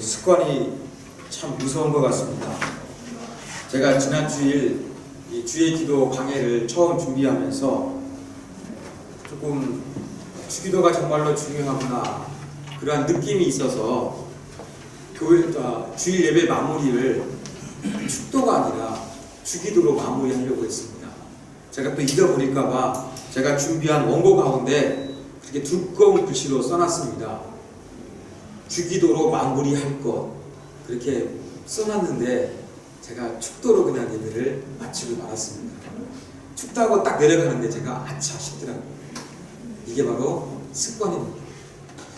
습관이 참 무서운 것 같습니다. 제가 지난 주일 이 주의 기도 강해를 처음 준비하면서 조금 주기도가 정말로 중요하구나 그러한 느낌이 있어서 주일 예배 마무리를 축도가 아니라 주기도로 마무리하려고 했습니다. 제가 또 잊어버릴까봐 제가 준비한 원고 가운데 그렇게 두꺼운 글씨로 써놨습니다. 주기도로 마무리할 것 그렇게 써놨는데 제가 축도로 그냥 예배를 마치고 말았습니다. 춥다고 딱 내려가는데 제가 아차 싶더라고요. 이게 바로 습관입니다.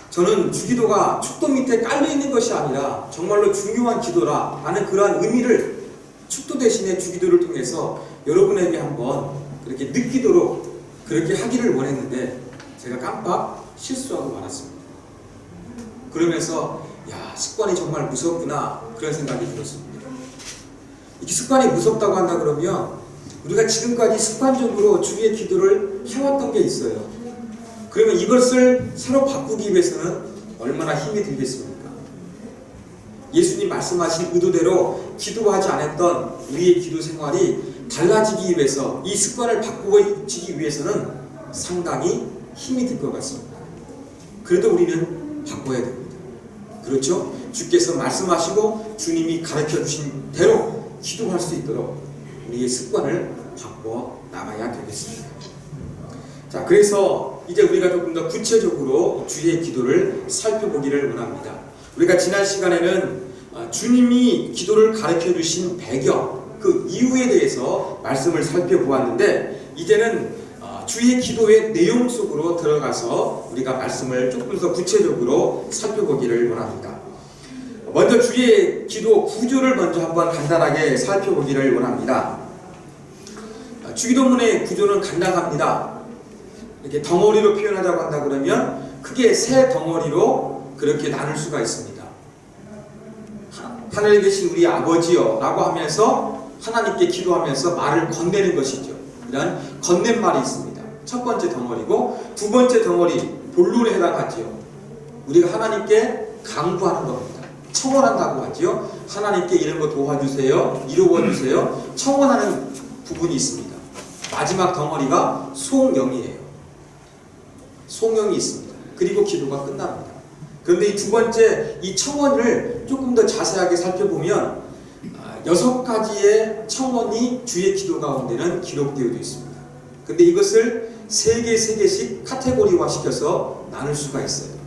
저는 주기도가 축도 밑에 깔려있는 것이 아니라 정말로 중요한 기도라 하는 그러한 의미를 축도 대신에 주기도를 통해서 여러분에게 한번 그렇게 느끼도록 그렇게 하기를 원했는데 제가 깜빡 실수하고 말았습니다. 그러면서 습관이 정말 무섭구나 그런 생각이 들었습니다. 이렇게 습관이 무섭다고 한다 그러면 우리가 지금까지 습관적으로 주의 기도를 해왔던 게 있어요. 그러면 이것을 새로 바꾸기 위해서는 얼마나 힘이 들겠습니까? 예수님 말씀하신 의도대로 기도하지 않았던 우리의 기도 생활이 달라지기 위해서 이 습관을 바꾸어지기 위해서는 상당히 힘이 들 것 같습니다. 그래도 우리는 바꿔야 됩니다. 그렇죠? 주께서 말씀하시고 주님이 가르쳐 주신 대로 기도할 수 있도록 우리의 습관을 바꿔 나가야 되겠습니다. 자, 그래서 이제 우리가 조금 더 구체적으로 주의 기도를 살펴보기를 원합니다. 우리가 지난 시간에는 주님이 기도를 가르쳐 주신 배경, 그 이유에 대해서 말씀을 살펴보았는데 이제는 주의 기도의 내용 속으로 들어가서 우리가 말씀을 조금 더 구체적으로 살펴보기를 원합니다. 먼저 주의 기도 구조를 먼저 한번 간단하게 살펴보기를 원합니다. 주기도문의 구조는 간단합니다. 이렇게 덩어리로 표현하자고 한다 그러면 크게 세 덩어리로 그렇게 나눌 수가 있습니다. 하늘에 계신 우리 아버지여 라고 하면서 하나님께 기도하면서 말을 건네는 것이죠. 이런 건넨말이 있습니다. 첫 번째 덩어리고 두 번째 덩어리 본론에 해당하지요. 우리가 하나님께 강구하는 겁니다. 청원한다고 하지요. 하나님께 이런 거 도와주세요. 이루어주세요. 청원하는 부분이 있습니다. 마지막 덩어리가 송영이에요. 송영이 있습니다. 그리고 기도가 끝납니다. 그런데 이 두 번째 이 청원을 조금 더 자세하게 살펴보면 6가지의 청원이 주의 기도 가운데는 기록되어 있습니다. 근데 이것을 3개씩 카테고리화 시켜서 나눌 수가 있어요.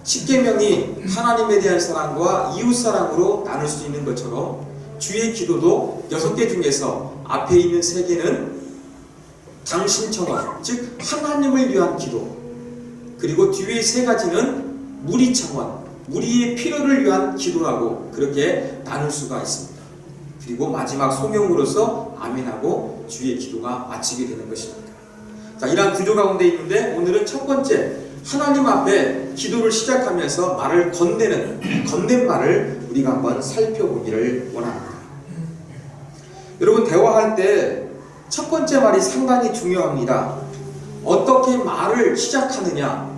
십계명이 하나님에 대한 사랑과 이웃 사랑으로 나눌 수 있는 것처럼 주의 기도도 6개 중에서 앞에 있는 3개는 당신 청원, 즉 하나님을 위한 기도, 그리고 뒤에 3가지는 무리 청원, 우리의 필요를 위한 기도라고 그렇게 나눌 수가 있습니다. 그리고 마지막 소명으로서 아멘하고 주의 기도가 마치게 되는 것입니다. 자, 이러한 구조 가운데 있는데 오늘은 첫 번째 하나님 앞에 기도를 시작하면서 말을 건넨 말을 우리가 한번 살펴보기를 원합니다. 여러분, 대화할 때 첫 번째 말이 상당히 중요합니다. 어떻게 말을 시작하느냐,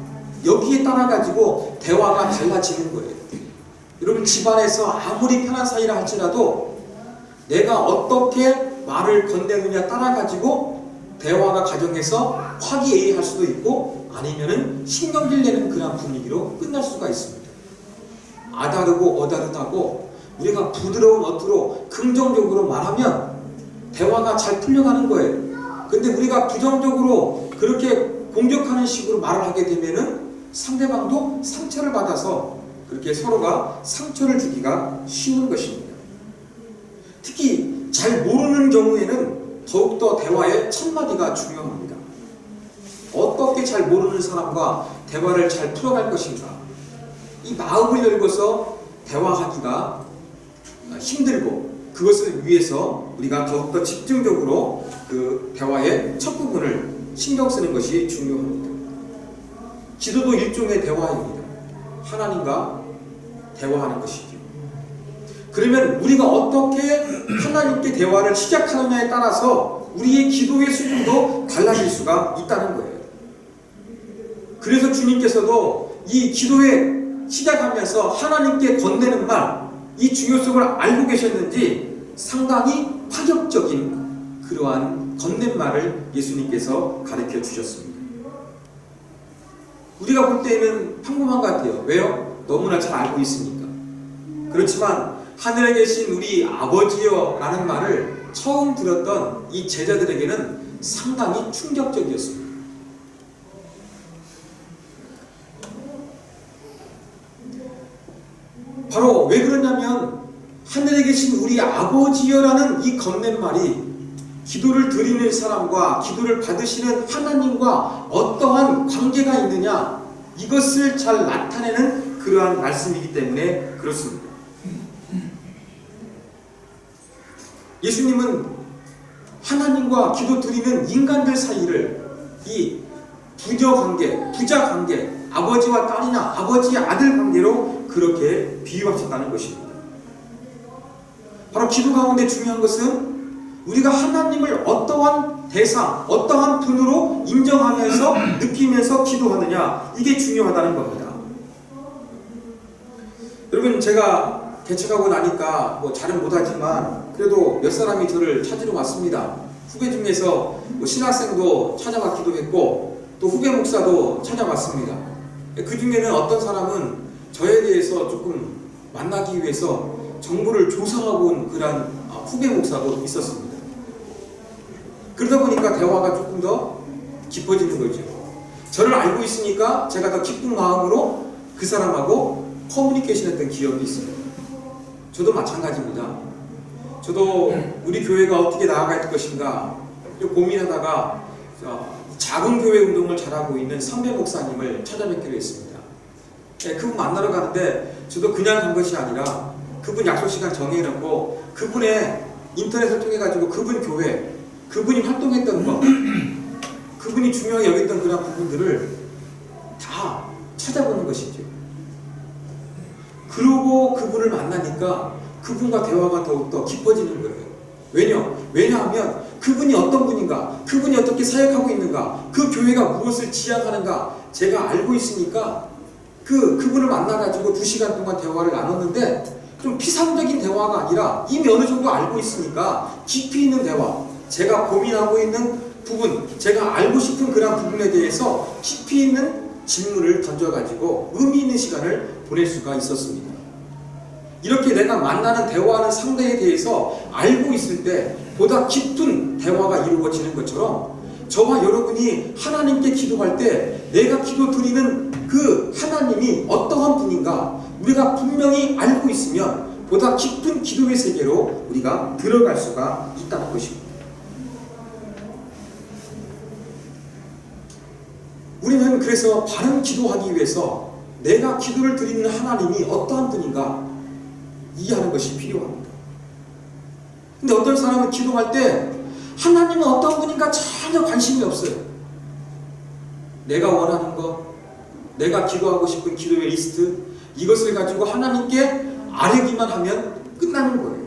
여기에 따라 가지고 대화가 달라지는 거예요. 여러분, 집안에서 아무리 편한 사이라 할지라도 내가 어떻게 말을 건네느냐 따라 가지고 대화가 가정에서 화기애애할 수도 있고 아니면은 신경질 내는 그런 분위기로 끝날 수가 있습니다. 아다르고 어다르다고 우리가 부드러운 어투로 긍정적으로 말하면 대화가 잘 풀려가는 거예요. 근데 우리가 부정적으로 그렇게 공격하는 식으로 말을 하게 되면은 상대방도 상처를 받아서 그렇게 서로가 상처를 주기가 쉬운 것입니다. 특히 잘 모르는 경우에는 더욱더 대화의 첫마디가 중요합니다. 어떻게 잘 모르는 사람과 대화를 잘 풀어갈 것인가, 이 마음을 열고서 대화하기가 힘들고 그것을 위해서 우리가 더욱더 집중적으로 그 대화의 첫 부분을 신경 쓰는 것이 중요합니다. 기도도 일종의 대화입니다. 하나님과 대화하는 것이죠. 그러면 우리가 어떻게 하나님께 대화를 시작하느냐에 따라서 우리의 기도의 수준도 달라질 수가 있다는 거예요. 그래서 주님께서도 이 기도의 시작하면서 하나님께 건네는 말, 이 중요성을 알고 계셨는지 상당히 파격적인 그러한 건넨말을 예수님께서 가르쳐 주셨습니다. 우리가 볼 때는 평범한 것 같아요. 왜요? 너무나 잘 알고 있으니까. 그렇지만 하늘에 계신 우리 아버지여 라는 말을 처음 들었던 이 제자들에게는 상당히 충격적이었습니다. 바로 왜 그러냐면 하늘에 계신 우리 아버지여라는 이 건넨말이 기도를 드리는 사람과 기도를 받으시는 하나님과 어떠한 관계가 있느냐, 이것을 잘 나타내는 그러한 말씀이기 때문에 그렇습니다. 예수님은 하나님과 기도 드리는 인간들 사이를 이 부녀 관계, 부자 관계, 아버지와 딸이나 아버지의 아들 관계로 그렇게 비유하셨다는 것입니다. 바로 기도 가운데 중요한 것은 우리가 하나님을 어떠한 대상, 어떠한 분으로 인정하면서 느끼면서 기도하느냐, 이게 중요하다는 겁니다. 여러분, 제가 개척하고 나니까 뭐 잘은 못하지만 그래도 몇 사람이 저를 찾으러 왔습니다. 후배 중에서 뭐 신학생도 찾아와 기도했고 또 후배 목사도 찾아왔습니다. 그 중에는 어떤 사람은 저에 대해서 조금 만나기 위해서 정보를 조사하고 온 그런 후배 목사도 있었습니다. 그러다 보니까 대화가 조금 더 깊어지는 거죠. 저를 알고 있으니까 제가 더 기쁜 마음으로 그 사람하고 커뮤니케이션 했던 기억이 있습니다. 저도 마찬가지입니다. 저도 우리 교회가 어떻게 나아갈 것인가 고민하다가 작은 교회 운동을 잘하고 있는 선배 목사님을 찾아뵙기로 했습니다. 그분 만나러 가는데 저도 그냥 간 것이 아니라 그분 약속 시간 정해놓고 그분의 인터넷을 통해 가지고 그분 교회, 그분이 활동했던 것, 그분이 중요하게 여겼던 그런 부분들을 다 찾아보는 것이죠. 그러고 그분을 만나니까 그분과 대화가 더욱더 깊어지는 거예요. 왜냐하면 그분이 어떤 분인가, 그분이 어떻게 사역하고 있는가, 그 교회가 무엇을 지향하는가 제가 알고 있으니까 그분을 만나가지고 2시간 동안 대화를 나눴는데 좀 피상적인 대화가 아니라 이미 어느 정도 알고 있으니까 깊이 있는 대화, 제가 고민하고 있는 부분, 제가 알고 싶은 그런 부분에 대해서 깊이 있는 질문을 던져가지고 의미 있는 시간을 보낼 수가 있었습니다. 이렇게 내가 만나는 대화하는 상대에 대해서 알고 있을 때 보다 깊은 대화가 이루어지는 것처럼 저와 여러분이 하나님께 기도할 때 내가 기도 드리는 그 하나님이 어떠한 분인가 우리가 분명히 알고 있으면 보다 깊은 기도의 세계로 우리가 들어갈 수가 있다는 것입니다. 우리는 그래서 바른 기도하기 위해서 내가 기도를 드리는 하나님이 어떠한 분인가 이해하는 것이 필요합니다. 근데 어떤 사람은 기도할 때 하나님은 어떤 분인가 전혀 관심이 없어요. 내가 원하는 것, 내가 기도하고 싶은 기도의 리스트, 이것을 가지고 하나님께 아뢰기만 하면 끝나는 거예요.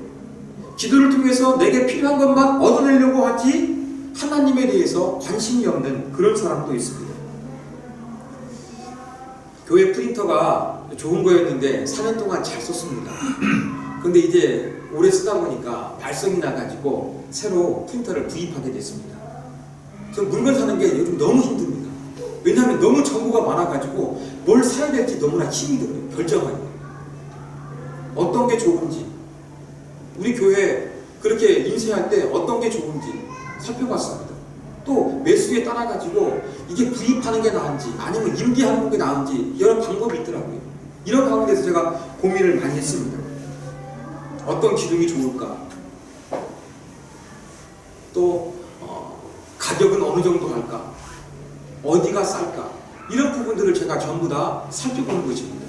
기도를 통해서 내게 필요한 것만 얻어내려고 하지 하나님에 대해서 관심이 없는 그런 사람도 있습니다. 교회 프린터가 좋은 거였는데 4년 동안 잘 썼습니다. 근데 이제 오래 쓰다 보니까 발성이 나가지고 새로 프린터를 구입하게 됐습니다. 저 물건 사는 게 요즘 너무 힘듭니다. 왜냐하면 너무 정보가 많아가지고 뭘 사야 될지 너무나 힘이 들어요. 결정하기. 어떤 게 좋은지, 우리 교회 그렇게 인쇄할 때 어떤 게 좋은지 살펴봤습니다. 또 매수에 따라가지고 이게 구입하는 게 나은지 아니면 임대하는 게 나은지 여러 방법이 있더라고요. 이런 가운데서 제가 고민을 많이 했습니다. 어떤 기둥이 좋을까? 또 가격은 어느 정도 할까? 어디가 쌀까? 이런 부분들을 제가 전부 다 살펴보는 것입니다.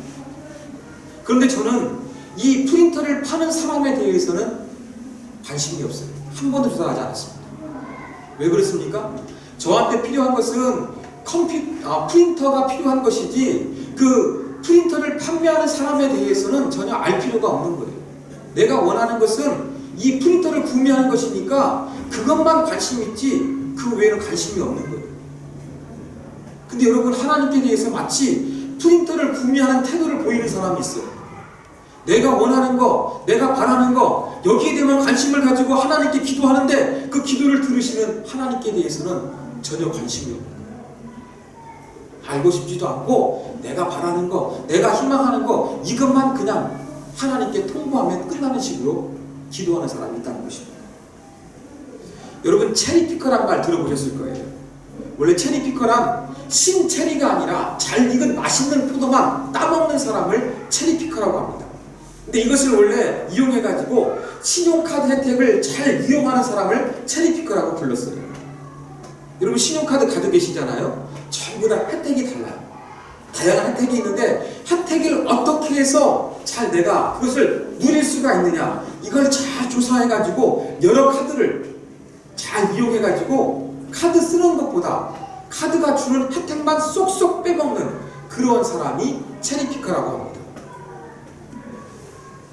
그런데 저는 이 프린터를 파는 사람에 대해서는 관심이 없어요. 한 번도 조사하지 않았습니다. 왜 그렇습니까? 저한테 필요한 것은 프린터가 필요한 것이지 그 프린터를 판매하는 사람에 대해서는 전혀 알 필요가 없는 거예요. 내가 원하는 것은 이 프린터를 구매하는 것이니까 그것만 관심 있지 그 외에는 관심이 없는 거예요. 근데 여러분 하나님께 대해서 마치 프린터를 구매하는 태도를 보이는 사람이 있어요. 내가 원하는 거, 내가 바라는 거, 여기에 대한 관심을 가지고 하나님께 기도하는데 그 기도를 들으시는 하나님께 대해서는 전혀 관심이 없는 거예요. 알고 싶지도 않고 내가 바라는 거, 내가 희망하는 거 이것만 그냥 하나님께 통보하면 끝나는 식으로 기도하는 사람이 있다는 것입니다. 여러분 체리피커란 말 들어보셨을 거예요. 원래 체리피커란 신 체리가 아니라 잘 익은 맛있는 포도만 따먹는 사람을 체리피커라고 합니다. 근데 이것을 원래 이용해가지고 신용카드 혜택을 잘 이용하는 사람을 체리피커라고 불렀어요. 여러분 신용카드 가지고 계시잖아요. 전부 다 혜택이 달라요. 다양한 혜택이 있는데 혜택을 어떻게 해서 잘 내가 그것을 누릴 수가 있느냐 이걸 잘 조사해가지고 여러 카드를 잘 이용해가지고 카드 쓰는 것보다 카드가 주는 혜택만 쏙쏙 빼먹는 그런 사람이 체리피커라고 합니다.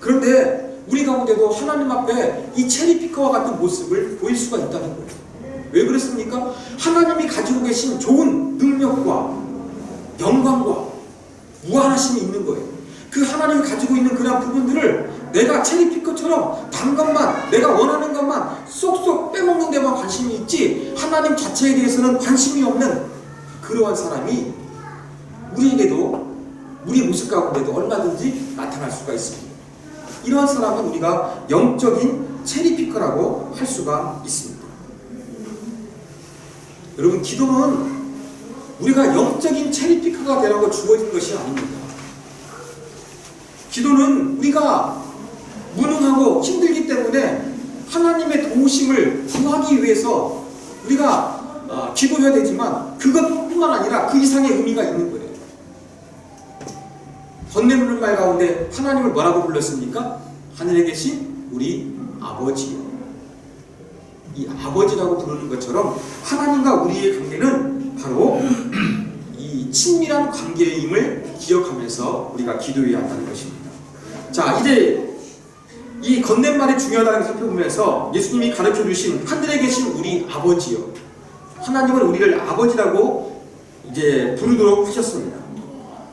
그런데 우리 가운데도 하나님 앞에 이 체리피커와 같은 모습을 보일 수가 있다는 거예요. 왜 그렇습니까? 하나님이 가지고 계신 좋은 능력과 영광과 무한하심이 있는 거예요. 그 하나님이 가지고 있는 그런 부분들을 내가 체리피커처럼 단 것만 내가 원하는 것만 쏙쏙 빼먹는 데만 관심이 있지 하나님 자체에 대해서는 관심이 없는 그러한 사람이 우리에게도 우리 모습 가운데도 얼마든지 나타날 수가 있습니다. 이러한 사람은 우리가 영적인 체리피커라고 할 수가 있습니다. 여러분 기도는 우리가 영적인 체리피커가 되라고 주어진 것이 아닙니다. 기도는 우리가 무능하고 힘들기 때문에 하나님의 도우심을 구하기 위해서 우리가 기도해야 되지만 그것뿐만 아니라 그 이상의 의미가 있는 거예요. 건네물 말 가운데 하나님을 뭐라고 불렀습니까? 하늘에 계신 우리 아버지요. 이 아버지라고 부르는 것처럼 하나님과 우리의 관계는 바로 이 친밀한 관계임을 기억하면서 우리가 기도해야 한다는 것입니다. 자, 이제 이 건넨말이 중요하다는 것을 살펴보면서 예수님이 가르쳐 주신 하늘에 계신 우리 아버지요. 하나님은 우리를 아버지라고 이제 부르도록 하셨습니다.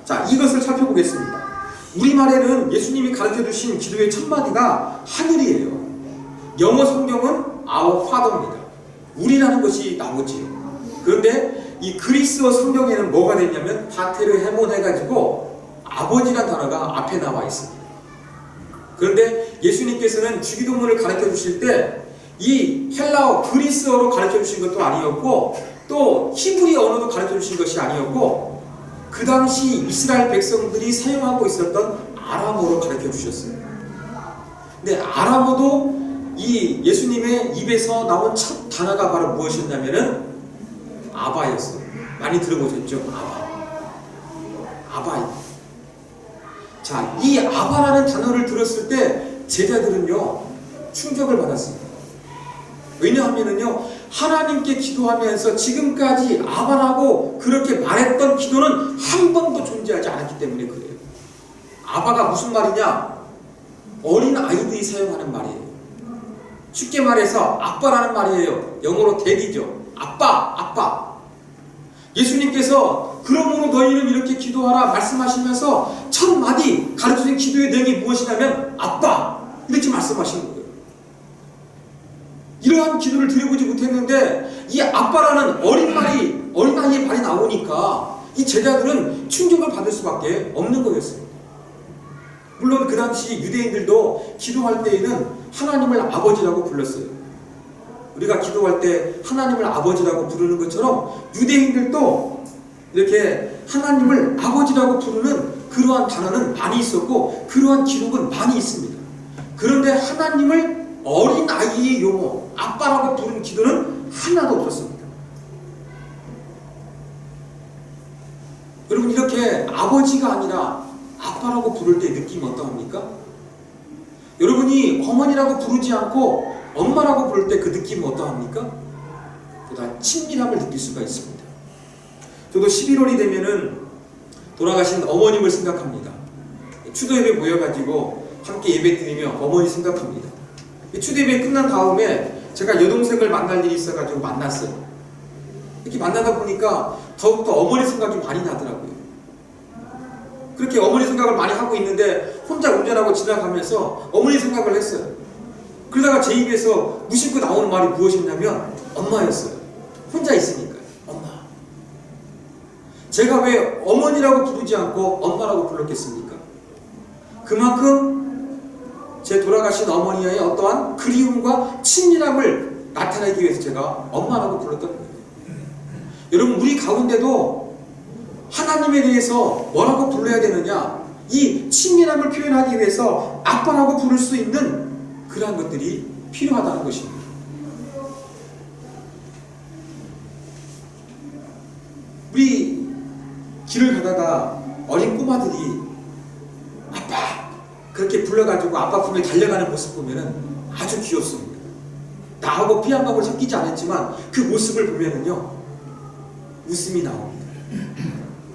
자, 이것을 살펴보겠습니다. 우리말에는 예수님이 가르쳐 주신 기도의 첫 마디가 하늘이에요. 영어 성경은 Our Father입니다. 우리라는 것이 나오지요. 그런데 이 그리스어 성경에는 뭐가 되냐면 파테르 헤몬 해가지고 아버지란 단어가 앞에 나와 있습니다. 그런데 예수님께서는 주기도문을 가르쳐 주실 때 이 헬라어 그리스어로 가르쳐 주신 것도 아니었고 또 히브리 언어도 가르쳐 주신 것이 아니었고 그 당시 이스라엘 백성들이 사용하고 있었던 아람어로 가르쳐 주셨어요. 근데 아람어도 이 예수님의 입에서 나온 첫 단어가 바로 무엇이었냐면은 아바였어요. 많이 들어보셨죠? 아바입니다. 자, 이 아바라는 단어를 들었을 때 제자들은요 충격을 받았습니다. 왜냐하면은요 하나님께 기도하면서 지금까지 아바라고 그렇게 말했던 기도는 한 번도 존재하지 않았기 때문에 그래요. 아바가 무슨 말이냐? 어린 아이들이 사용하는 말이에요. 쉽게 말해서 아빠라는 말이에요. 영어로 daddy죠. 아빠. 예수님께서 그러므로 너희는 이렇게 기도하라 말씀하시면서 첫 마디 가르쳐준 기도의 내용이 무엇이냐면 아빠 이렇게 말씀하신 거예요. 이러한 기도를 드려보지 못했는데 이 아빠라는 어린아이의 말이 나오니까 이 제자들은 충격을 받을 수밖에 없는 거였습니다. 물론 그 당시 유대인들도 기도할 때에는 하나님을 아버지라고 불렀어요. 우리가 기도할 때 하나님을 아버지라고 부르는 것처럼 유대인들도 이렇게 하나님을 아버지라고 부르는 그러한 단어는 많이 있었고 그러한 기록은 많이 있습니다. 그런데 하나님을 어린 아이의 용어 아빠라고 부르는 기도는 하나도 없었습니다. 여러분 이렇게 아버지가 아니라 아빠라고 부를 때 느낌이 어떠합니까? 여러분이 어머니라고 부르지 않고 엄마라고 부를 때 그 느낌은 어떠합니까? 보다 친밀함을 느낄 수가 있습니다. 저도 11월이 되면은 돌아가신 어머님을 생각합니다. 추도 예배 모여가지고 함께 예배 드리며 어머니 생각합니다. 추도 예배 끝난 다음에 제가 여동생을 만날 일이 있어가지고 만났어요. 이렇게 만나다 보니까 더욱더 어머니 생각이 많이 나더라고요. 그렇게 어머니 생각을 많이 하고 있는데 혼자 운전하고 지나가면서 어머니 생각을 했어요. 그러다가 제 입에서 무심코 나오는 말이 무엇이었냐면 엄마였어요. 혼자 있으니까요. 엄마. 제가 왜 어머니라고 부르지 않고 엄마라고 불렀겠습니까? 그만큼 제 돌아가신 어머니의 어떠한 그리움과 친밀함을 나타내기 위해서 제가 엄마라고 불렀던 거예요. 여러분, 우리 가운데도 하나님에 대해서 뭐라고 불러야 되느냐, 이 친밀함을 표현하기 위해서 아빠라고 부를 수 있는 그러한 것들이 필요하다는 것입니다. 우리 길을 가다가 어린 꼬마들이 아빠 그렇게 불러가지고 아빠 품에 달려가는 모습 보면은 아주 귀엽습니다. 나하고 피 한 방울 섞이지 않았지만 그 모습을 보면은요 웃음이 나옵니다.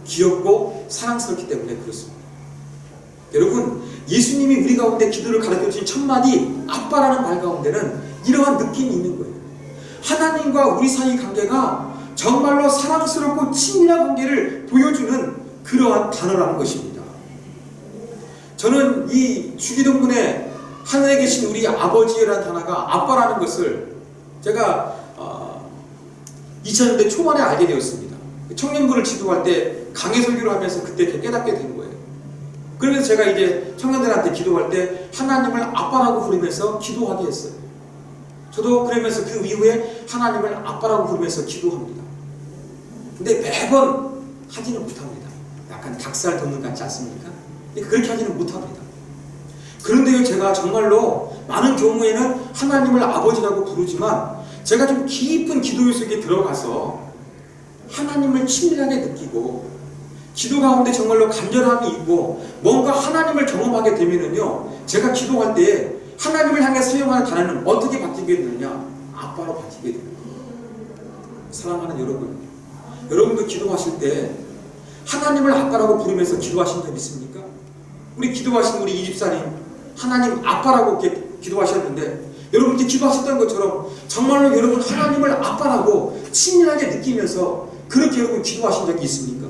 귀엽고 사랑스럽기 때문에 그렇습니다. 여러분, 예수님이 우리 가운데 기도를 가르쳐주신 첫마디 아빠라는 말 가운데는 이러한 느낌이 있는 거예요. 하나님과 우리 사이 관계가 정말로 사랑스럽고 친밀한 관계를 보여주는 그러한 단어라는 것입니다. 저는 이 주기도문에 하늘에 계신 우리 아버지라는 단어가 아빠라는 것을 제가 2000년대 초반에 알게 되었습니다. 청년부를 지도할 때 강해 설교를 하면서 그때 깨닫게 된 거예요. 그러면서 제가 이제 청년들한테 기도할 때 하나님을 아빠라고 부르면서 기도하게 했어요. 저도 그러면서 그 이후에 하나님을 아빠라고 부르면서 기도합니다. 근데 매번 하지는 못합니다. 약간 닭살 돋는 것 같지 않습니까? 그렇게 하지는 못합니다. 그런데요, 제가 정말로 많은 경우에는 하나님을 아버지라고 부르지만 제가 좀 깊은 기도 속에 들어가서 하나님을 친밀하게 느끼고 기도 가운데 정말로 간절함이 있고 뭔가 하나님을 경험하게 되면은요, 제가 기도할 때 하나님을 향해 사용하는 단어는 어떻게 바뀌게 되느냐? 아빠로 바뀌게 됩니다. 사랑하는 여러분, 여러분도 기도하실 때 하나님을 아빠라고 부르면서 기도하신 적 있습니까? 우리 기도하신 우리 이 집사님 하나님 아빠라고 이렇게 기도하셨는데 여러분 이렇게 기도하셨던 것처럼 정말로 여러분 하나님을 아빠라고 친밀하게 느끼면서 그렇게 여러분 기도하신 적이 있습니까?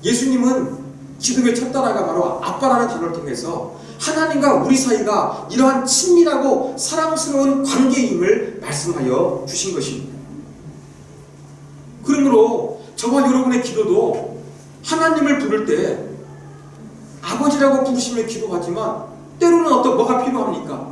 예수님은 기도의 첫 단어가 바로 아빠라는 단어를 통해서 하나님과 우리 사이가 이러한 친밀하고 사랑스러운 관계임을 말씀하여 주신 것입니다. 그러므로 저와 여러분의 기도도 하나님을 부를 때 아버지라고 부르시며 기도하지만 때로는 뭐가 필요합니까?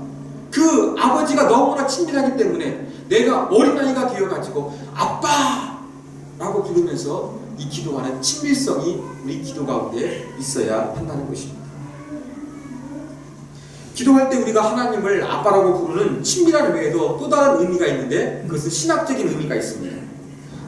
그 아버지가 너무나 친밀하기 때문에 내가 어린아이가 되어가지고 아빠라고 부르면서 이 기도하는 친밀성이 우리 기도 가운데 있어야 한다는 것입니다. 기도할 때 우리가 하나님을 아빠라고 부르는 친밀한 외에도 또 다른 의미가 있는데 그것은 신학적인 의미가 있습니다.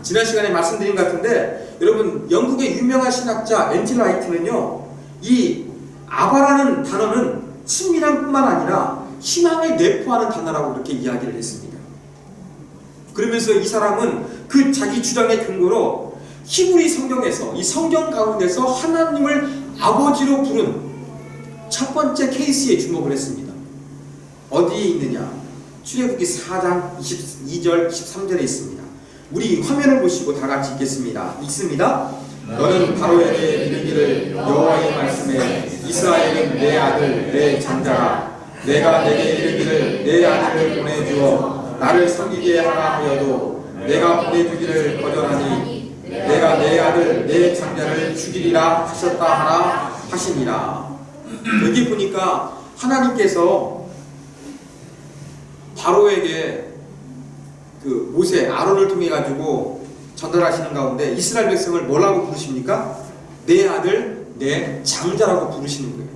지난 시간에 말씀드린 것 같은데 여러분, 영국의 유명한 신학자 엔티 라이트는요, 이 아바라는 단어는 친밀함 뿐만 아니라 희망을 내포하는 단어라고 그렇게 이야기를 했습니다. 그러면서 이 사람은 그 자기 주장의 근거로 히브리 성경에서 이 성경 가운데서 하나님을 아버지로 부른 첫 번째 케이스에 주목을 했습니다. 어디에 있느냐? 출애굽기 4장 22절 23절에 있습니다. 우리 화면을 보시고 다 같이 읽겠습니다. 읽습니다. 너는 바로에게 이르기를 여호와의 말씀에 이스라엘은 내 아들 내 장자라. 내가 내게 이르기를 내 아들을 보내주어 나를 섬기게 하라 하여도 내가 보내주기를 거절하니 내가 내 아들 내 장자를 죽이리라 하셨다 하라 하시니라. 여기 보니까 하나님께서 바로에게 그 모세 아론을 통해 가지고 전달하시는 가운데 이스라엘 백성을 뭐라고 부르십니까? 내 아들 내 장자라고 부르시는 거예요.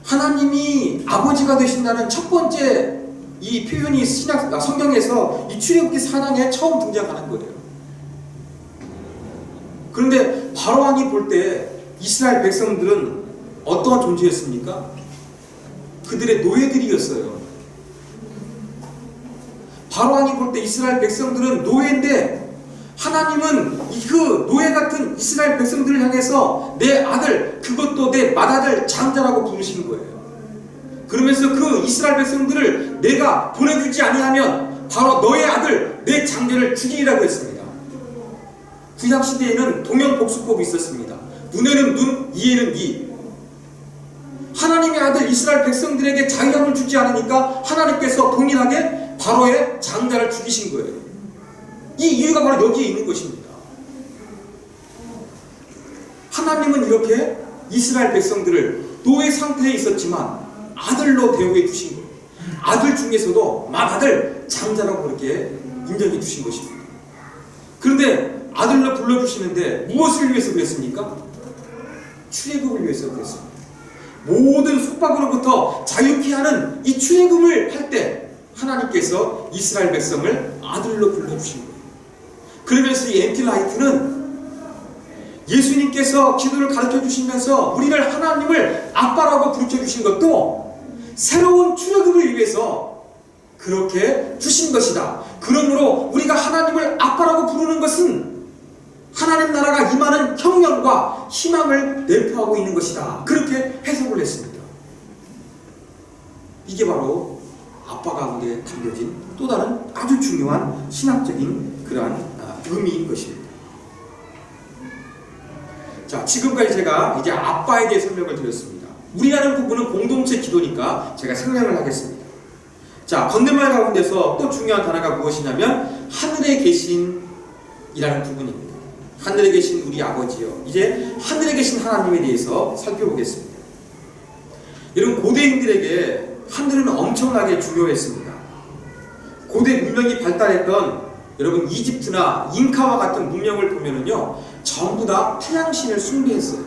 하나님이 아버지가 되신다는 첫 번째 이 표현이 성경에서 이 출애굽기 4장에 처음 등장하는 거예요. 그런데 바로왕이 볼 때 이스라엘 백성들은 어떠한 존재였습니까? 그들의 노예들이었어요. 바로왕이 볼 때 이스라엘 백성들은 노예인데 하나님은 그 노예 같은 이스라엘 백성들을 향해서 내 아들, 그것도 내 맏아들 장자라고 부르시는 거예요. 그러면서 그 이스라엘 백성들을 내가 보내주지 아니하면 바로 너의 아들 내 장자를 죽이라고 했습니다. 구약 시대에는 동형복수법이 있었습니다. 눈에는 눈, 이에는 이. 하나님의 아들 이스라엘 백성들에게 자유함을 주지 않으니까 하나님께서 동일하게 바로의 장자를 죽이신 거예요. 이 이유가 바로 여기에 있는 것입니다. 하나님은 이렇게 이스라엘 백성들을 노예 상태에 있었지만 아들로 대우해 주신 거예요. 아들 중에서도 맏아들 장자라고 그렇게 인정해 주신 것입니다. 그런데 아들로 불러주시는데 무엇을 위해서 그랬습니까? 출애굽을 위해서 그랬습니다. 모든 속박으로부터 자유케 하는 이 출애굽을 할 때 하나님께서 이스라엘 백성을 아들로 불러주신 거예요. 그러면서 이 엔틸라이트는 예수님께서 기도를 가르쳐 주시면서 우리를 하나님을 아빠라고 부르쳐 주신 것도 새로운 출애굽을 위해서 그렇게 주신 것이다. 그러므로 우리가 하나님을 아빠라고 부르는 것은 하나님 나라가 임하는 혁명과 희망을 내포하고 있는 것이다. 그렇게 해석을 했습니다. 이게 바로 아빠 가운데 담겨진 또 다른 아주 중요한 신학적인 그러한 의미인 것입니다. 자, 지금까지 제가 이제 아빠에 대해 설명을 드렸습니다. 우리라는 부분은 공동체 기도니까 제가 설명을 하겠습니다. 자, 건네말 가운데서 또 중요한 단어가 무엇이냐면 하늘에 계신 이라는 부분입니다. 하늘에 계신 우리 아버지요. 이제 하늘에 계신 하나님에 대해서 살펴보겠습니다. 여러분, 고대인들에게 하늘은 엄청나게 중요했습니다. 고대 문명이 발달했던 여러분 이집트나 잉카와 같은 문명을 보면은요, 전부 다 태양신을 숭배했어요.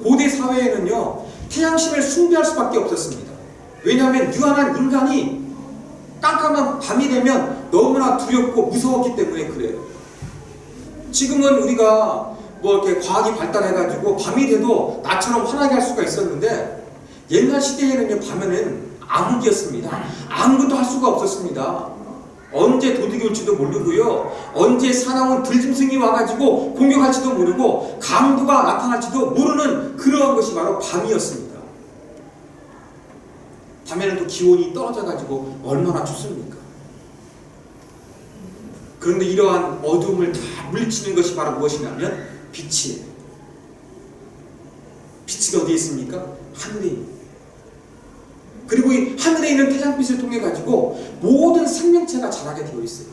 고대 사회에는요, 태양신을 숭배할 수밖에 없었습니다. 왜냐하면 유한한 인간이 깜깜한 밤이 되면 너무나 두렵고 무서웠기 때문에 그래요. 지금은 우리가 뭐 이렇게 과학이 발달해가지고 밤이 돼도 나처럼 환하게 할 수가 있었는데 옛날 시대에는요, 밤에는 암흑이었습니다. 아무것도 할 수가 없었습니다. 언제 도둑이 올지도 모르고요, 언제 사나운 들짐승이 와가지고 공격할지도 모르고 강도가 나타날지도 모르는 그러한 것이 바로 밤이었습니다. 밤에는 또 기온이 떨어져가지고 얼마나 춥습니까? 그런데 이러한 어두움을 다 물리치는 것이 바로 무엇이냐면 빛이에요. 빛이 어디에 있습니까? 하늘에 있습니다. 그리고 이 하늘에 있는 태양빛을 통해 가지고 모든 생명체가 자라게 되어 있어요.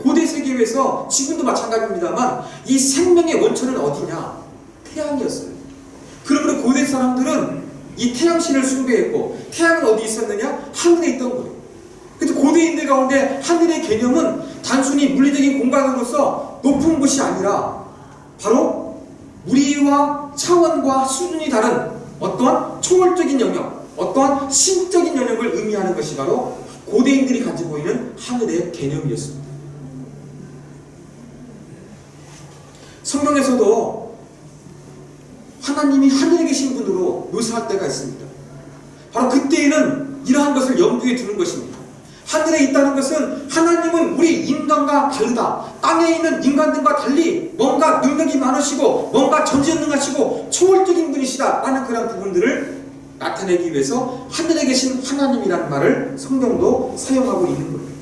고대 세계에서 지금도 마찬가지입니다만 이 생명의 원천은 어디냐? 태양이었어요. 그러므로 고대 사람들은 이 태양신을 숭배했고, 태양은 어디 있었느냐? 하늘에 있던 거예요. 그래서 고대인들 가운데 하늘의 개념은 단순히 물리적인 공간으로서 높은 곳이 아니라 바로 우리와 차원과 수준이 다른 어떠한 초월적인 영역, 어떠한 신적인 영역을 의미하는 것이 바로 고대인들이 가지고 있는 하늘의 개념이었습니다. 성경에서도 하나님이 하늘에 계신 분으로 묘사할 때가 있습니다. 바로 그때에는 이러한 것을 염두에 두는 것입니다. 하늘에 있다는 것은 하나님은 우리 인간과 다르다. 땅에 있는 인간들과 달리 뭔가 능력이 많으시고 뭔가 전지전능하시고 초월적인 분이시다 라는 그런 부분들을 나타내기 위해서 하늘에 계신 하나님이라는 말을 성경도 사용하고 있는 거예요.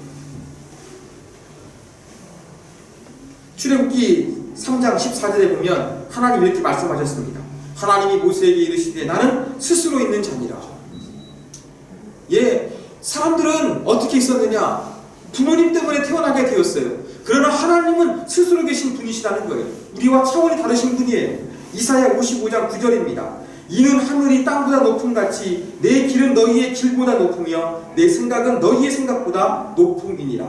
출애굽기 3장 14절에 보면 하나님이 이렇게 말씀하셨습니다. 하나님이 모세에게 이르시되 나는 스스로 있는 자니라. 예, 사람들은 어떻게 있었느냐? 부모님 때문에 태어나게 되었어요. 그러나 하나님은 스스로 계신 분이시라는 거예요. 우리와 차원이 다르신 분이에요. 이사야 55장 9절입니다. 이는 하늘이 땅보다 높음같이 내 길은 너희의 길보다 높으며 내 생각은 너희의 생각보다 높음이니라.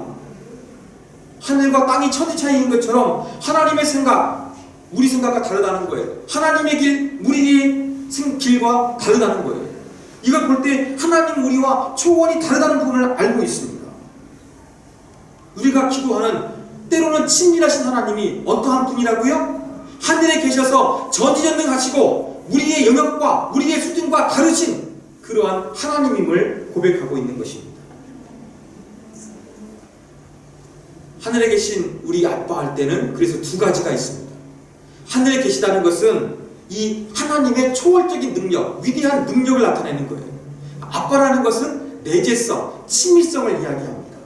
하늘과 땅이 천지 차이인 것처럼 하나님의 생각, 우리 생각과 다르다는 거예요. 하나님의 길, 우리의 길과 다르다는 거예요. 이걸 볼 때 하나님 우리와 초원이 다르다는 부분을 알고 있습니다. 우리가 기도하는 때로는 친밀하신 하나님이 어떠한 분이라고요? 하늘에 계셔서 전지전능하시고 우리의 영역과 우리의 수준과 다르신 그러한 하나님임을 고백하고 있는 것입니다. 하늘에 계신 우리 아빠 할 때는 그래서 두 가지가 있습니다. 하늘에 계시다는 것은 이 하나님의 초월적인 능력, 위대한 능력을 나타내는 거예요. 아빠라는 것은 내재성, 친밀성을 이야기합니다.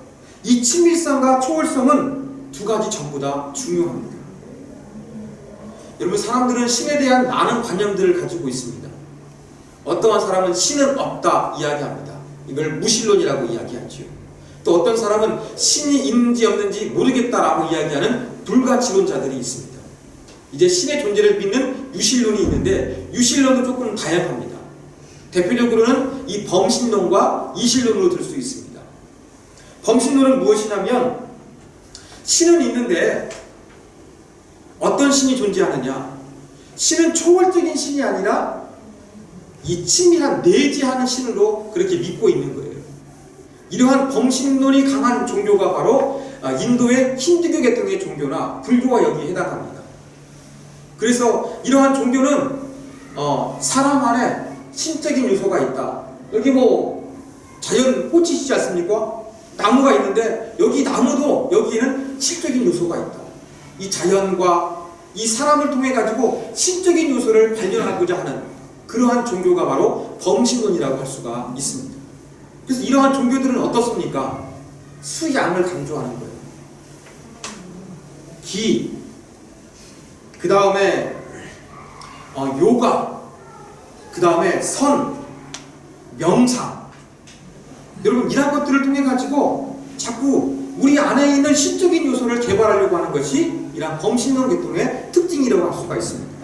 이 친밀성과 초월성은 두 가지 전부 다 중요합니다. 여러분, 사람들은 신에 대한 많은 관념들을 가지고 있습니다. 어떠한 사람은 신은 없다 이야기합니다. 이걸 무신론이라고 이야기하죠. 또 어떤 사람은 신이 있는지 없는지 모르겠다라고 이야기하는 불가지론자들이 있습니다. 이제 신의 존재를 믿는 유신론이 있는데, 유신론도 조금 다양합니다. 대표적으로는 이 범신론과 이신론으로 들 수 있습니다. 범신론은 무엇이냐면, 신은 있는데 어떤 신이 존재하느냐? 신은 초월적인 신이 아니라 이 친밀한 내지하는 신으로 그렇게 믿고 있는 거예요. 이러한 범신론이 강한 종교가 바로 인도의 힌두교 계통의 종교나 불교가 여기에 해당합니다. 그래서 이러한 종교는 사람 안에 신적인 요소가 있다. 여기 뭐 자연 꽃이 있지 않습니까? 나무가 있는데 여기 나무도 여기에는 신적인 요소가 있다. 이 자연과 이 사람을 통해 가지고 신적인 요소를 발견하고자 하는 그러한 종교가 바로 범신론이라고 할 수가 있습니다. 그래서 이러한 종교들은 어떻습니까? 수양을 강조하는 거예요. 기, 그 다음에 요가, 그 다음에 선, 명상. 여러분, 이런 것들을 통해 가지고 자꾸 우리 안에 있는 신적인 요소를 개발하려고 하는 것이 이러한 범신론 계통의 특징이라고 할 수가 있습니다.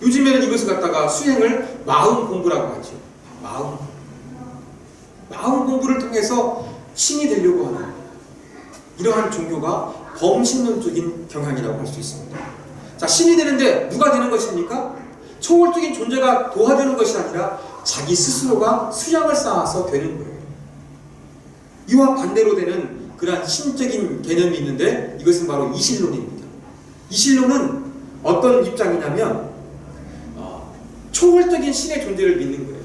요즘에는 이것을 갖다가 수행을 마음 공부라고 하죠. 마음 공부를 통해서 신이 되려고 하는 이러한 종교가 범신론적인 경향이라고 할 수 있습니다. 자, 신이 되는데 누가 되는 것입니까? 초월적인 존재가 도와주는 것이 아니라 자기 스스로가 수양을 쌓아서 되는 거예요. 이와 반대로 되는 그러한 신적인 개념이 있는데, 이것은 바로 이신론입니다. 이신론은 어떤 입장이냐면 초월적인 신의 존재를 믿는 거예요.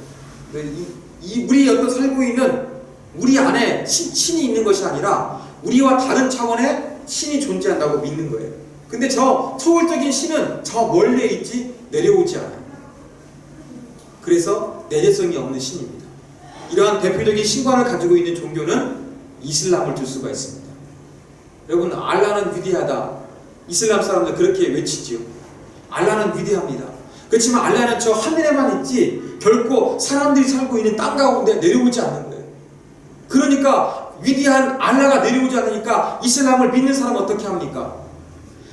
우리 어떤 살고 있는 우리 안에 신이 있는 것이 아니라 우리와 다른 차원의 신이 존재한다고 믿는 거예요. 근데 저 초월적인 신은 저 멀리에 있지 내려오지 않아요. 그래서 내재성이 없는 신입니다. 이러한 대표적인 신관을 가지고 있는 종교는 이슬람을 들 수가 있습니다. 여러분, 알라는 위대하다. 이슬람 사람들 그렇게 외치지요. 알라는 위대합니다. 그렇지만 알라는 저 하늘에만 있지 결코 사람들이 살고 있는 땅 가운데 내려오지 않는 거예요. 그러니까 위대한 알라가 내려오지 않으니까 이슬람을 믿는 사람은 어떻게 합니까?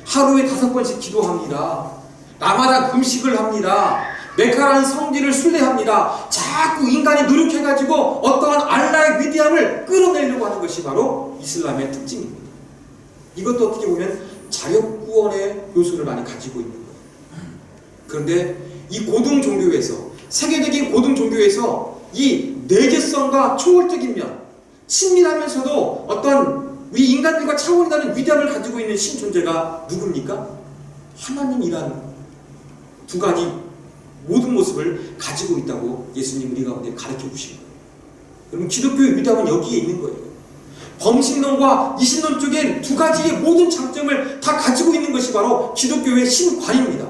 하루에 5번씩 기도합니다. 라마단 금식을 합니다. 메카라는 성지를 순례합니다. 자꾸 인간이 노력해가지고 어떠한 알라의 위대함을 끌어내려고 하는 것이 바로 이슬람의 특징입니다. 이것도 어떻게 보면 자력구원의 요소를 많이 가지고 있는 거예요. 그런데 이 고등 종교에서, 세계적인 고등 종교에서 이 내재성과 초월적인 면, 친밀하면서도 어떤 우리 인간들과 차원이 다른 위대함을 가지고 있는 신 존재가 누굽니까? 하나님이란 두 가지 모든 모습을 가지고 있다고 예수님 우리 가운데 가르쳐 주신 거예요. 여러분, 기독교의 위대함은 여기에 있는 거예요. 범신론과 이신론 쪽엔 두 가지의 모든 장점을 다 가지고 있는 것이 바로 기독교의 신관입니다.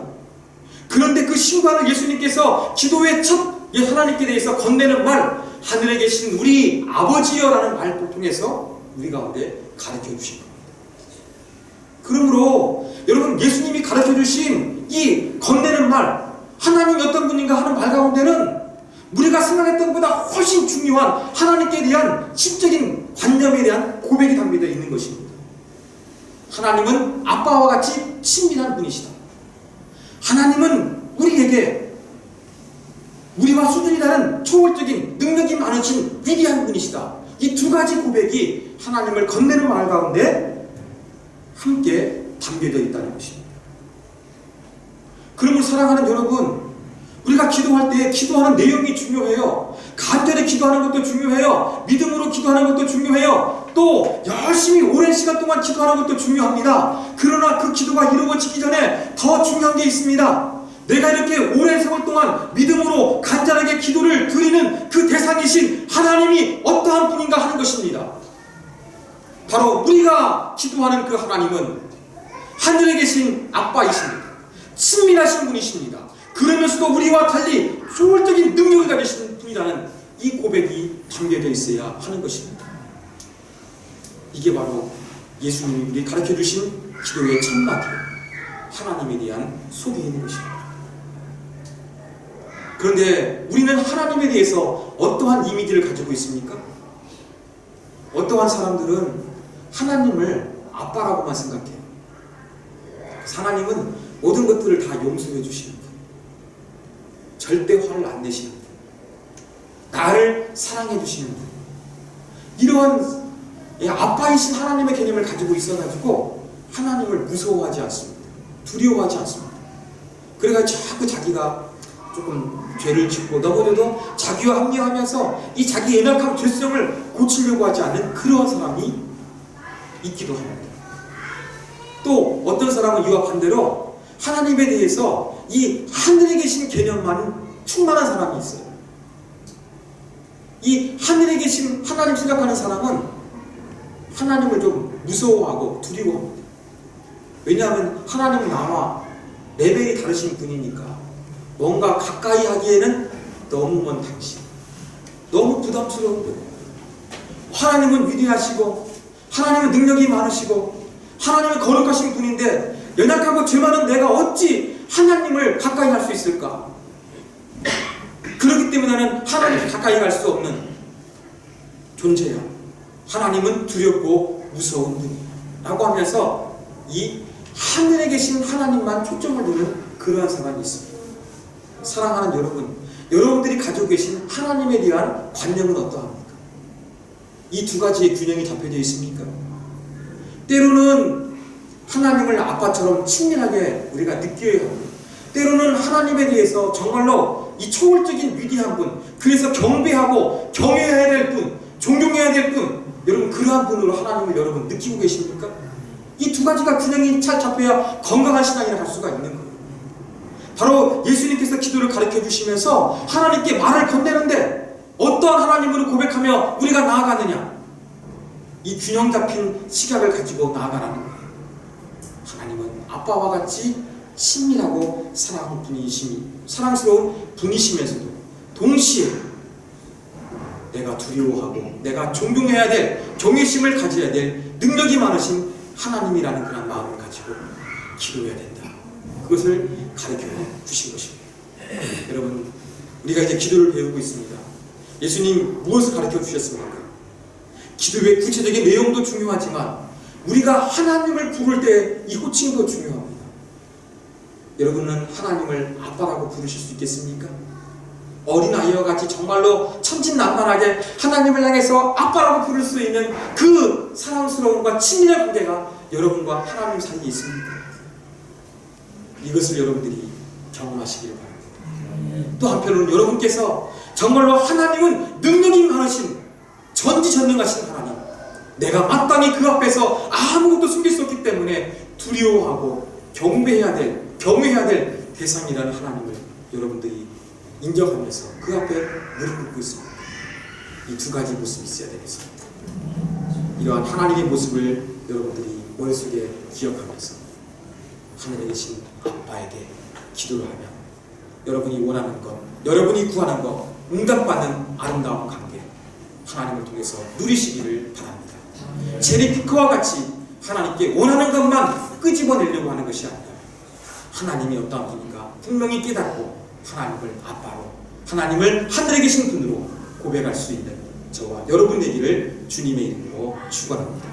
그런데 그 신관을 예수님께서 기도의 첫 하나님께 대해서 건네는 말, 하늘에 계신 우리 아버지여라는 말을 통해서 우리 가운데 가르쳐 주신 겁니다. 그러므로 여러분, 예수님이 가르쳐 주신 이 건네는 말, 하나님이 어떤 분인가 하는 말 가운데는 우리가 생각했던 것보다 훨씬 중요한 하나님께 대한 신적인 관념에 대한 고백이 담겨져 있는 것입니다. 하나님은 아빠와 같이 친밀한 분이시다. 하나님은 우리에게 우리와 수준이 다른 초월적인 능력이 많으신 위대한 분이시다. 이 두 가지 고백이 하나님을 건네는 말 가운데 함께 담겨져 있다는 것입니다. 그러므로 사랑하는 여러분, 우리가 기도할 때 기도하는 내용이 중요해요. 간절히 기도하는 것도 중요해요. 믿음으로 기도하는 것도 중요해요. 또 열심히 오랜 시간 동안 기도하는 것도 중요합니다. 그러나 그 기도가 이루어지기 전에 더 중요한 게 있습니다. 내가 이렇게 오랜 세월 동안 믿음으로 간절하게 기도를 드리는 그 대상이신 하나님이 어떠한 분인가 하는 것입니다. 바로 우리가 기도하는 그 하나님은 하늘에 계신 아빠이십니다. 친밀하신 분이십니다. 그러면서도 우리와 달리 초월적인 능력을 가지신 분이라는 이 고백이 담겨져 있어야 하는 것입니다. 이게 바로 예수님이 우리 가르쳐 주신 기도의 첫마디예요. 하나님에 대한 소개인 것입니다. 그런데 우리는 하나님에 대해서 어떠한 이미지를 가지고 있습니까? 어떠한 사람들은 하나님을 아빠라고만 생각해요. 하나님은 모든 것들을 다 용서해 주시는 분, 절대 화를 안 내시는 분, 나를 사랑해 주시는 분, 이런 아빠이신 하나님의 개념을 가지고 있어가지고 하나님을 무서워하지 않습니다. 두려워하지 않습니다. 그래가지고 자꾸 자기가 조금 죄를 짓고 넘어져도 자기와 합리하면서 이 자기 연약한 죄성을 고치려고 하지 않는 그런 사람이 있기도 합니다. 또 어떤 사람은 이와 반대로 하나님에 대해서 이 하늘에 계신 개념만 충만한 사람이 있어요. 이 하늘에 계신 하나님 생각하는 사람은 하나님을 좀 무서워하고 두려워합니다. 왜냐하면 하나님은 나와 레벨이 다르신 분이니까 뭔가 가까이 하기에는 너무 먼 당신, 너무 부담스러운 분. 하나님은 위대하시고 하나님은 능력이 많으시고 하나님은 거룩하신 분인데 연약하고 죄 많은 내가 어찌 하나님을 가까이 할 수 있을까? 그렇기 때문에 나는 하나님을 가까이 갈 수 없는 존재야. 하나님은 두렵고 무서운 분이야 라고 하면서 이 하늘에 계신 하나님만 초점을 두는 그러한 사람이 있습니다. 사랑하는 여러분, 여러분들이 가지고 계신 하나님에 대한 관념은 어떠합니까? 이 두 가지의 균형이 잡혀져 있습니까? 때로는 하나님을 아빠처럼 친밀하게 우리가 느껴야 합니다. 때로는 하나님에 대해서 정말로 이 초월적인 위대한 분, 그래서 경배하고 경외해야 될 분, 존경해야 될 분, 여러분 그러한 분으로 하나님을 여러분 느끼고 계십니까? 이 두 가지가 균형이 잘 잡혀야 건강한 신앙이라 할 수가 있는 거예요. 바로 예수님께서 기도를 가르쳐 주시면서 하나님께 말을 건네는데 어떠한 하나님으로 고백하며 우리가 나아가느냐? 이 균형 잡힌 시각을 가지고 나아가라는 거예요. 하나님은 아빠와 같이 친밀하고 사랑스러운 분이시면서도 동시에 내가 두려워하고 내가 존경해야 될 경외심을 가져야 될 능력이 많으신 하나님이라는 그런 마음을 가지고 기도해야 된다. 그것을 가르쳐 주신 것입니다. 여러분, 우리가 이제 기도를 배우고 있습니다. 예수님 무엇을 가르쳐 주셨습니까? 기도의 구체적인 내용도 중요하지만 우리가 하나님을 부를 때 이 호칭도 중요합니다. 여러분은 하나님을 아빠라고 부르실 수 있겠습니까? 어린아이와 같이 정말로 천진난만하게 하나님을 향해서 아빠라고 부를 수 있는 그 사랑스러움과 친밀한 관계가 여러분과 하나님 사이에 있습니까? 이것을 여러분들이 경험하시길 바랍니다. 또 한편으로는 여러분께서 정말로 하나님은 능력이 많으신 전지전능하신 하나님, 내가 마땅히 그 앞에서 아무것도 숨길 수 없기 때문에 두려워하고 경외해야 될 대상이라는 하나님을 여러분들이 인정하면서 그 앞에 무릎 꿇고 있습니다. 이 두 가지 모습이 있어야 되겠습니다. 이러한 하나님의 모습을 여러분들이 머릿속에 기억하면서 하늘에 계신 아빠에게 기도를 하며 여러분이 원하는 것, 여러분이 구하는 것, 응답받는 아름다운 관계 하나님을 통해서 누리시기를 바랍니다. 제리 피크와 같이 하나님께 원하는 것만 끄집어내려고 하는 것이 아니라 하나님이 어떠한 분인가 분명히 깨닫고 하나님을 아빠로, 하나님을 하늘에 계신 분으로 고백할 수 있는 저와 여러분 되기를 주님의 이름으로 축원합니다.